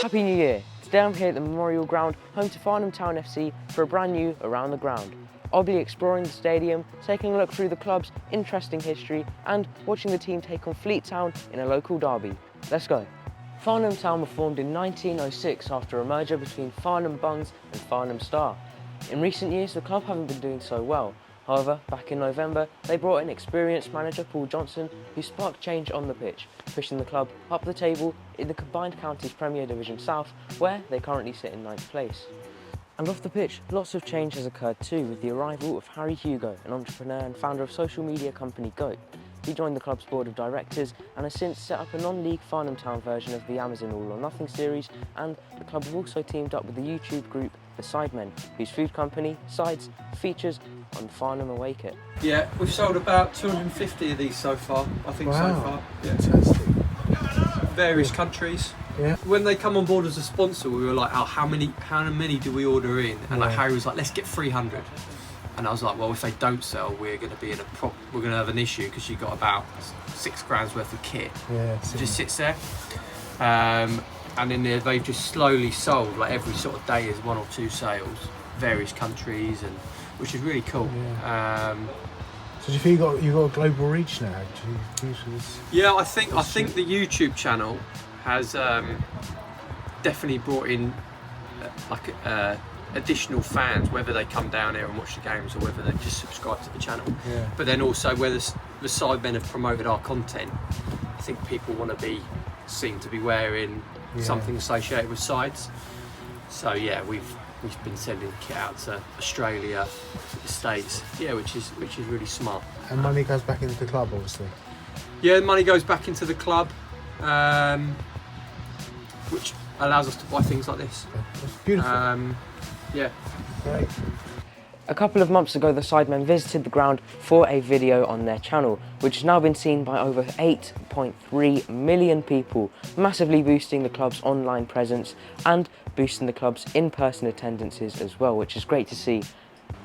Happy New Year! Today I'm here at the Memorial Ground, home to Farnham Town FC, for a brand new Around the Ground. I'll be exploring the stadium, taking a look through the club's interesting history and watching the team take on Fleet Town in a local derby. Let's go! Farnham Town were formed in 1906 after a merger between Farnham Bungs and Farnham Star. In recent years the club haven't been doing so well. However, back in November, they brought in experienced manager Paul Johnson, who sparked change on the pitch, pushing the club up the table in the Combined Counties Premier Division South, where they currently sit in 9th place. And off the pitch, lots of change has occurred too, with the arrival of Harry Hugo, an entrepreneur and founder of social media company Goat. He joined the club's board of directors and has since set up a non-league Farnham Town version of the Amazon All or Nothing series, and the club have also teamed up with the YouTube group The Sidemen, whose food company, Sides, features on Farnham away kit. Yeah, we've sold about 250 of these so far, I think. Wow. So far. Yeah. Fantastic. Various countries. Yeah. When they come on board as a sponsor, we were like, oh, how many do we order in? And like Harry was like, let's get 300. And I was like, well, if they don't sell, we're going to be in we're going to have an issue, because you got about £6,000 worth of kit. Yeah. It just sits there. And in there, they've just slowly sold, like every sort of day is 1 or 2 sales, various countries, and which is really cool. Yeah. So do you feel you got a global reach now? Do you use this? Yeah, I think the YouTube channel has definitely brought in additional fans, whether they come down here and watch the games or whether they just subscribe to the channel. Yeah. But then also whether the Sidemen have promoted our content, I think people want to be seen to be wearing something associated with Sides. So yeah, we've been sending kit out to Australia, the States, which is really smart. And money goes back into the club, obviously. Yeah, money goes back into the club, which allows us to buy things like this. That's beautiful. Yeah. Great. A couple of months ago, the Sidemen visited the ground for a video on their channel, which has now been seen by over 8.3 million people, massively boosting the club's online presence and boosting the club's in-person attendances as well, which is great to see.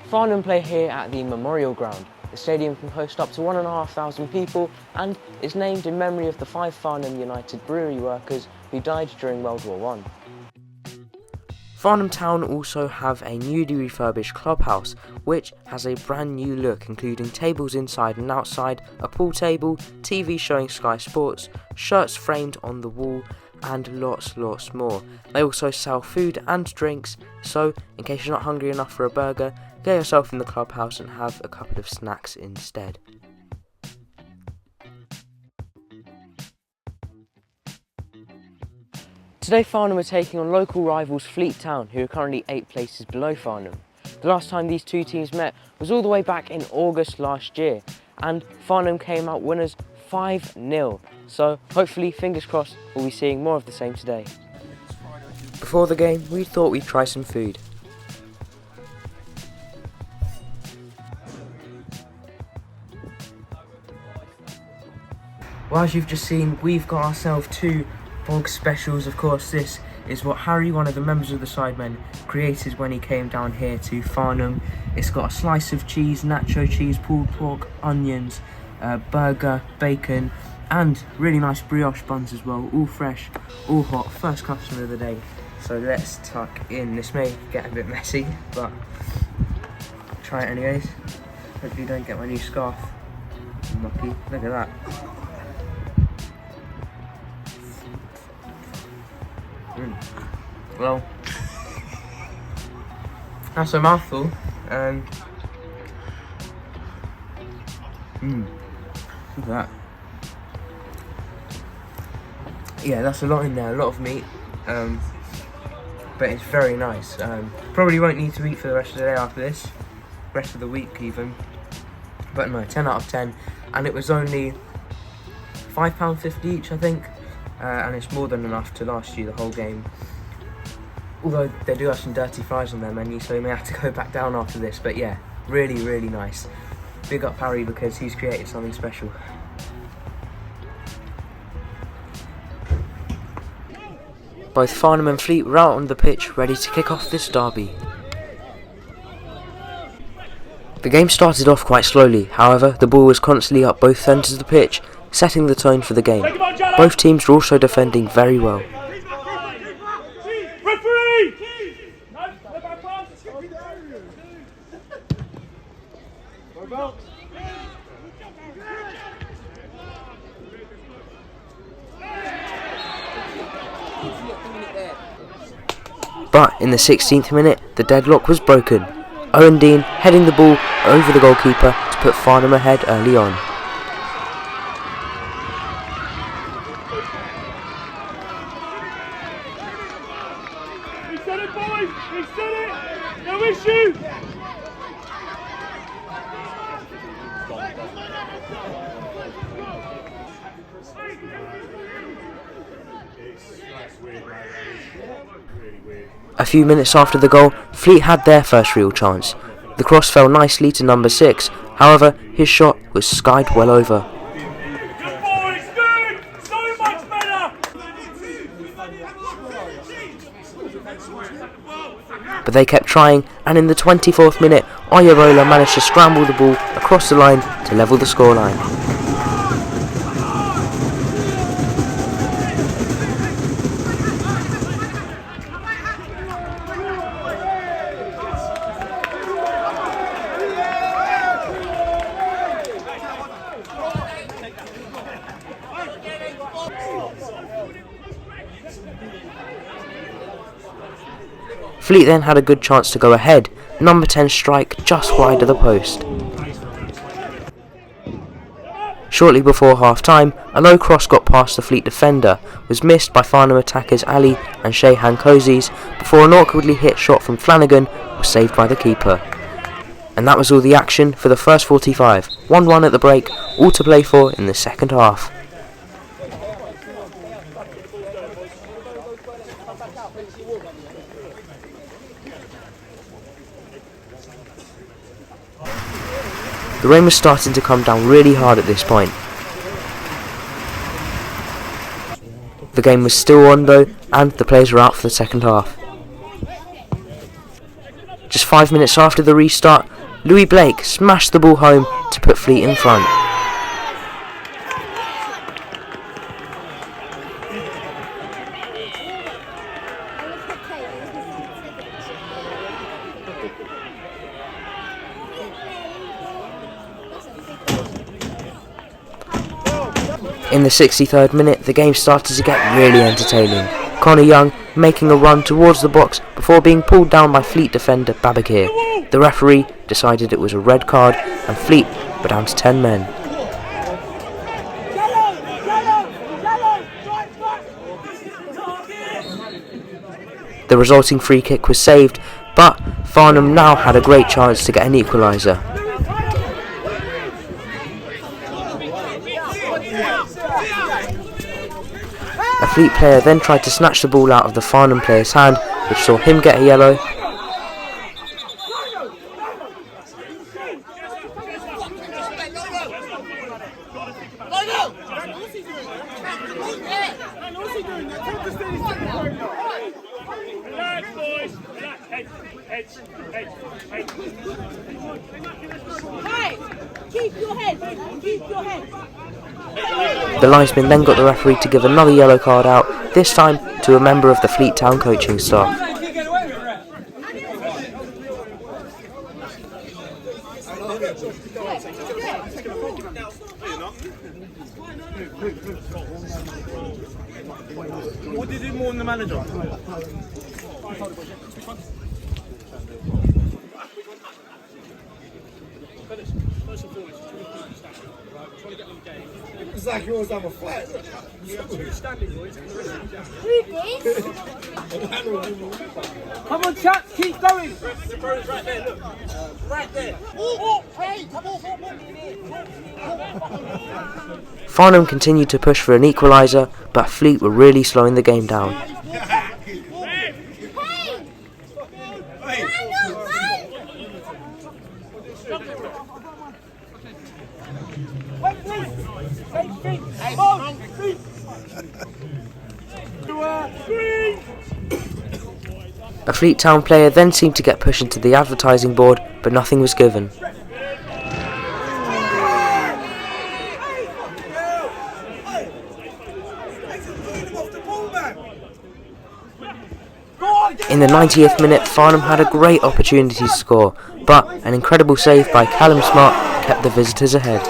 Farnham play here at the Memorial Ground. The stadium can host up to 1,500 people and is named in memory of the 5 Farnham United brewery workers who died during World War I. Farnham Town also have a newly refurbished clubhouse, which has a brand new look, including tables inside and outside, a pool table, TV showing Sky Sports, shirts framed on the wall, and lots more. They also sell food and drinks, so in case you're not hungry enough for a burger, get yourself in the clubhouse and have a couple of snacks instead. Today Farnham are taking on local rivals Fleet Town, who are currently 8 places below Farnham. The last time these two teams met was all the way back in August last year, and Farnham came out winners 5-0. So hopefully, fingers crossed, we'll be seeing more of the same today. Before the game, we thought we'd try some food. Well, as you've just seen, we've got ourselves 2 Bog Specials. Of course, this is what Harry, one of the members of the Sidemen, created when he came down here to Farnham. It's got a slice of cheese, nacho cheese, pulled pork, onions, burger, bacon, and really nice brioche buns as well, all fresh, all hot, first customer of the day. So let's tuck in. This may get a bit messy, but try it anyways. Hopefully you don't get my new scarf. I'm lucky. Look at that. Well, that's a mouthful. Look at that. Yeah, that's a lot in there, a lot of meat, but it's very nice. Probably won't need to eat for the rest of the day after this, rest of the week even, but no, 10 out of 10, and it was only £5.50 each, I think, and it's more than enough to last you the whole game. Although they do have some dirty fries on their menu, so you may have to go back down after this, but yeah, really nice. Big up Harry, because he's created something special. Both Farnham and Fleet were out on the pitch, ready to kick off this derby. The game started off quite slowly, however, the ball was constantly up both ends of the pitch, setting the tone for the game. Both teams were also defending very well. But in the 16th minute, the deadlock was broken. Owen Dean heading the ball over the goalkeeper to put Farnham ahead early on. We said it, boys! We said it! No issue! A few minutes after the goal, Fleet had their first real chance. The cross fell nicely to number 6, however, his shot was skied well over. Good boys, good! So much better! But they kept trying, and in the 24th minute, Oyarola managed to scramble the ball across the line to level the scoreline. Fleet then had a good chance to go ahead, number 10 strike just wide of the post. Shortly before half-time, a low cross got past the Fleet defender, was missed by Farnham attackers Ali and Shayhan Cozies before an awkwardly hit shot from Flanagan was saved by the keeper. And that was all the action for the first 45, 1-1 at the break, all to play for in the second half. The rain was starting to come down really hard at this point. The game was still on though, and the players were out for the second half. Just 5 minutes after the restart, Louis Blake smashed the ball home to put Fleet in front. In the 63rd minute, the game started to get really entertaining. Connor Young making a run towards the box before being pulled down by Fleet defender Babakir. The referee decided it was a red card and Fleet were down to 10 men. The resulting free kick was saved, but Farnham now had a great chance to get an equaliser. A Fleet player then tried to snatch the ball out of the Farnham player's hand, which saw him get a yellow. Relax, boys! Relax! Heads! Hey! Keep your head! Keep your head! The linesman then got the referee to give another yellow card out, this time to a member of the Fleet Town coaching staff. What did you do more than the manager? It's like you always have a fight. Come on, chaps, keep going. Right there, look. Right there. Hey, come on. Farnham continued to push for an equaliser, but Fleet were really slowing the game down. A Fleet Town player then seemed to get pushed into the advertising board, but nothing was given. In the 90th minute, Farnham had a great opportunity to score, but an incredible save by Callum Smart kept the visitors ahead.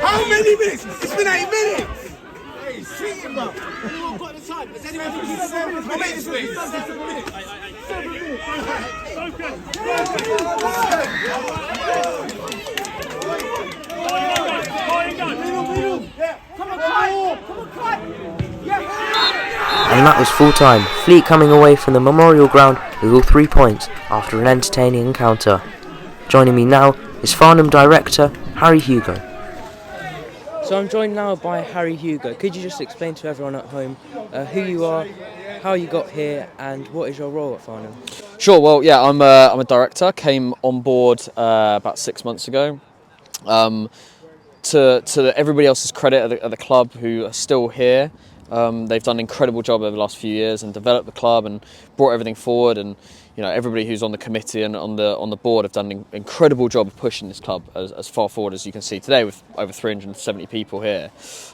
How many minutes? It's been 8 minutes! Hey, he's cheating, bro. Anyone got the time? Has anyone got the 7 minutes? I'll make this wait. 7 minutes. 7 minutes. Come on, Clyde. Come on, Clyde. And that was full time, Fleet coming away from the Memorial Ground with all 3 points after an entertaining encounter. Joining me now is Farnham director Harry Hugo. So I'm joined now by Harry Hugo. Could you just explain to everyone at home who you are, how you got here, and what is your role at Farnham? Sure. Well, yeah, I'm a director. Came on board about 6 months ago. To everybody else's credit at the club who are still here, they've done an incredible job over the last few years and developed the club and brought everything forward. And everybody who's on the committee and on the board have done an incredible job of pushing this club as far forward as you can see today, with over 370 people here.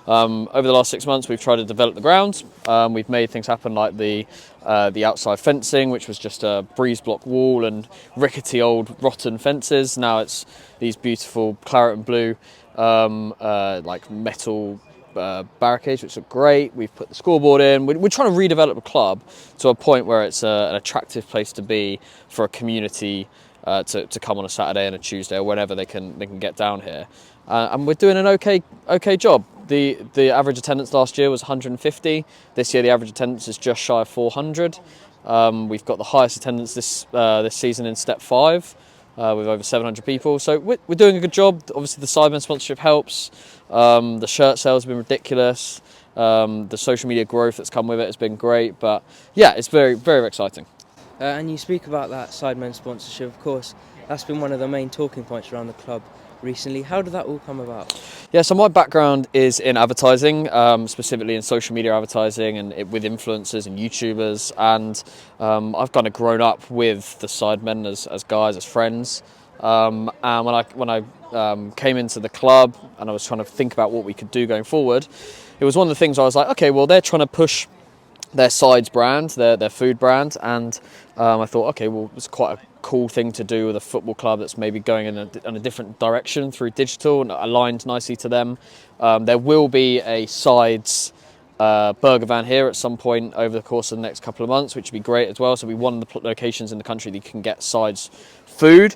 Over the last 6 months, we've tried to develop the ground. We've made things happen like the outside fencing, which was just a breeze block wall and rickety old rotten fences. Now it's these beautiful claret and blue like metal barricades, which look great. We've put the scoreboard in. We're trying to redevelop the club to a point where it's an attractive place to be for a community to come on a Saturday and a Tuesday or whenever they can get down here. And we're doing an okay job. The average attendance last year was 150. This year the average attendance is just shy of 400. We've got the highest attendance this season in Step 5. With over 700 people, so we're doing a good job. Obviously the Sidemen sponsorship helps. The shirt sales have been ridiculous. The social media growth that's come with it has been great, but yeah, it's very, very exciting. And you speak about that Sidemen sponsorship, of course. That's been one of the main talking points around the club recently. How did that all come about? Yeah, so my background is in advertising, specifically in social media advertising and with influencers and YouTubers, and I've kind of grown up with the Sidemen as guys, as friends. And when I came into the club and I was trying to think about what we could do going forward, it was one of the things I was like, okay, well, they're trying to push their sides brand, their food brand, and I thought, okay, well, it's quite a cool thing to do with a football club that's maybe going in a different direction through digital and aligned nicely to them. There will be a sides burger van here at some point over the course of the next couple of months, which would be great as well. So we're one of the locations in the country that you can get sides food.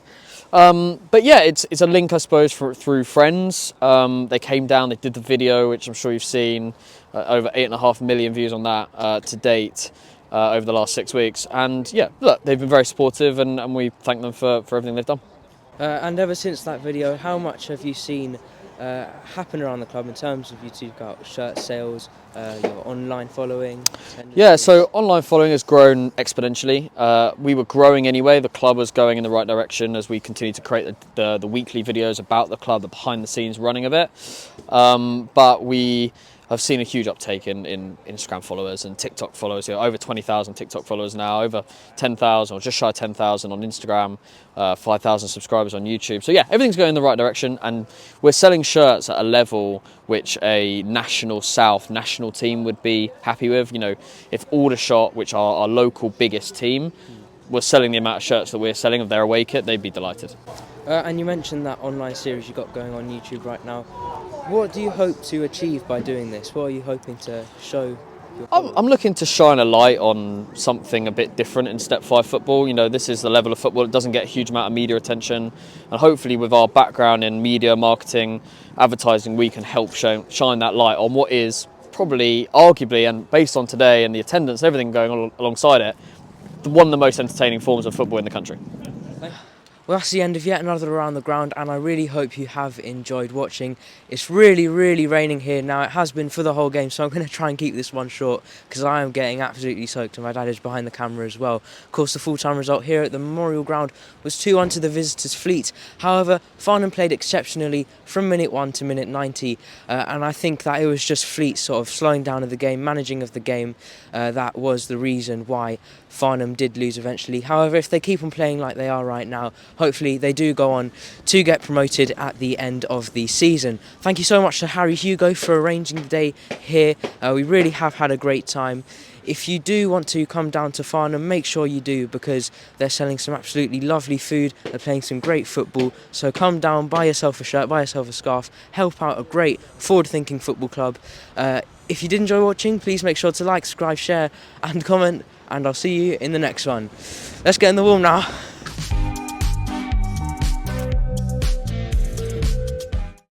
But yeah, it's a link, I suppose, through friends. They came down, they did the video, which I'm sure you've seen, over 8.5 million views on that to date over the last 6 weeks. And yeah, look, they've been very supportive, and we thank them for everything they've done. And ever since that video, how much have you seen happen around the club in terms of you've got shirt sales, your online following? Yeah, so online following has grown exponentially. We were growing anyway. The club was going in the right direction as we continued to create the weekly videos about the club, the behind the scenes running of it. But we have seen a huge uptake in Instagram followers and TikTok followers. Over 20,000 TikTok followers now, over 10,000 or just shy of 10,000 on Instagram, 5,000 subscribers on YouTube. So yeah, everything's going in the right direction, and we're selling shirts at a level which a national team would be happy with. If Aldershot, which are our local biggest team, were selling the amount of shirts that we're selling of their away kit, they'd be delighted. And you mentioned that online series you've got going on YouTube right now. What do you hope to achieve by doing this? What are you hoping to show? I'm looking to shine a light on something a bit different in Step 5 football. This is the level of football. It doesn't get a huge amount of media attention. And hopefully with our background in media, marketing, advertising, we can help shine that light on what is probably, arguably, and based on today and the attendance and everything going alongside it, one of the most entertaining forms of football in the country. Well, that's the end of yet another Around the Ground, and I really hope you have enjoyed watching. It's really, really raining here now. It has been for the whole game, so I'm going to try and keep this one short because I am getting absolutely soaked, and my dad is behind the camera as well. Of course, the full-time result here at the Memorial Ground was 2-1 to the visitors' Fleet. However, Farnham played exceptionally from minute 1 to minute 90, and I think that it was just Fleet sort of slowing down of the game, managing of the game, that was the reason why Farnham did lose eventually. However, if they keep on playing like they are right now, hopefully they do go on to get promoted at the end of the season. Thank you so much to Harry Hugo for arranging the day here. We really have had a great time. If you do want to come down to Farnham, make sure you do, because they're selling some absolutely lovely food, they're playing some great football, so come down, buy yourself a shirt, buy yourself a scarf, help out a great forward-thinking football club. If you did enjoy watching, please make sure to like, subscribe, share and comment, and I'll see you in the next one. Let's get in the warm now.